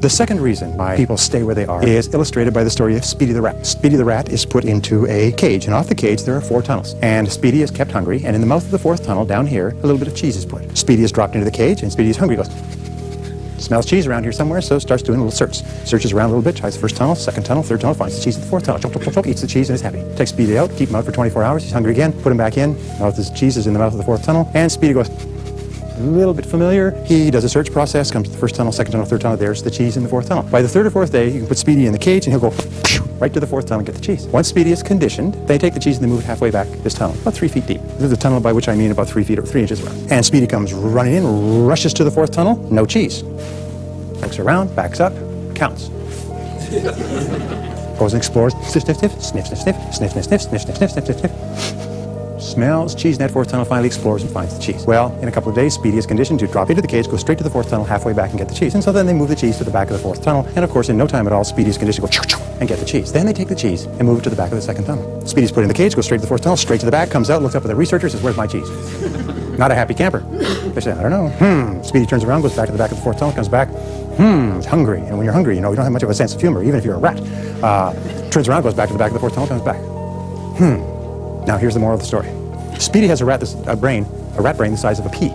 The second reason why people stay where they are is illustrated by the story of Speedy the rat. Speedy the rat is put into a cage, and off the cage there are 4 tunnels. And Speedy is kept hungry, and in the mouth of the 4th tunnel, down here, a little bit of cheese is put. Speedy is dropped into the cage, and Speedy is hungry. He goes, smells cheese around here somewhere, so starts doing a little search. Searches around a little bit, tries the 1st tunnel, 2nd tunnel, 3rd tunnel, finds the cheese in the 4th tunnel. Choke, choke, choke, choke, eats the cheese and is happy. Takes Speedy out, keep him out for 24 hours. He's hungry again, put him back in. Now the cheese is in the mouth of the 4th tunnel, and Speedy goes, a little bit familiar. He does a search process, comes to the 1st tunnel, 2nd tunnel, 3rd tunnel. There's the cheese in the 4th tunnel. By the 3rd or 4th day, you can put Speedy in the cage and he'll go right to the 4th tunnel and get the cheese. Once Speedy is conditioned, they take the cheese and they move it halfway back this tunnel, about 3 feet deep. This is the tunnel by which I mean about 3 feet or 3 inches around. And Speedy comes running in, rushes to the 4th tunnel, no cheese. Looks around, backs up, counts. Goes and explores, sniff, sniff, sniff, sniff, sniff, sniff, sniff, sniff, sniff, sniff, sniff, sniff, sniff, sniff. Smells cheese in that 4th tunnel, finally explores and finds the cheese. Well, in a couple of days, Speedy is conditioned to drop into the cage, go straight to the 4th tunnel, halfway back and get the cheese. And so then they move the cheese to the back of the 4th tunnel, and of course, in no time at all, Speedy is conditioned to go choo-choo and get the cheese. Then they take the cheese and move it to the back of the 2nd tunnel. Speedy's put in the cage, goes straight to the 4th tunnel, straight to the back, comes out, looks up at the researchers, says, where's my cheese? Not a happy camper. They say, I don't know. Speedy turns around, goes back to the back of the 4th tunnel, comes back, hungry. And when you're hungry, you know, you don't have much of a sense of humor, even if you're a rat. Turns around, goes back to the back of the 4th tunnel, comes back. Now here's the moral of the story. Speedy has a rat brain the size of a pea.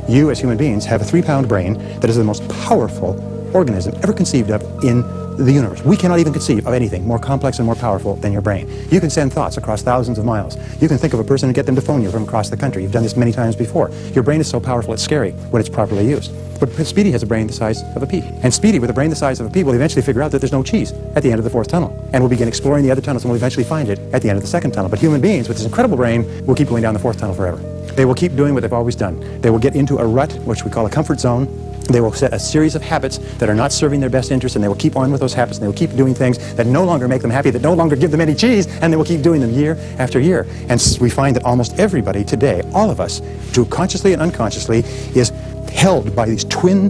You, as human beings, have a 3-pound brain that is the most powerful organism ever conceived of in the universe. We cannot even conceive of anything more complex and more powerful than your brain. You can send thoughts across thousands of miles. You can think of a person and get them to phone you from across the country. You've done this many times before. Your brain is so powerful it's scary when it's properly used. But Speedy has a brain the size of a pea. And Speedy, with a brain the size of a pea, will eventually figure out that there's no cheese at the end of the 4th tunnel. And will begin exploring the other tunnels and will eventually find it at the end of the 2nd tunnel. But human beings, with this incredible brain, will keep going down the 4th tunnel forever. They will keep doing what they've always done. They will get into a rut, which we call a comfort zone. They will set a series of habits that are not serving their best interest, and they will keep on with those habits, and they will keep doing things that no longer make them happy, that no longer give them any cheese, and they will keep doing them year after year. And we find that almost everybody today, all of us, consciously and unconsciously, is held by these twin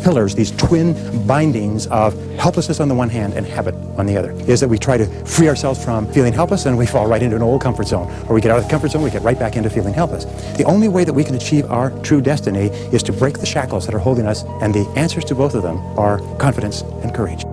pillars, these twin bindings of helplessness on the one hand and habit on the other. Is that we try to free ourselves from feeling helpless and we fall right into an old comfort zone. Or we get out of the comfort zone, we get right back into feeling helpless. The only way that we can achieve our true destiny is to break the shackles that are holding us, and the answers to both of them are confidence and courage.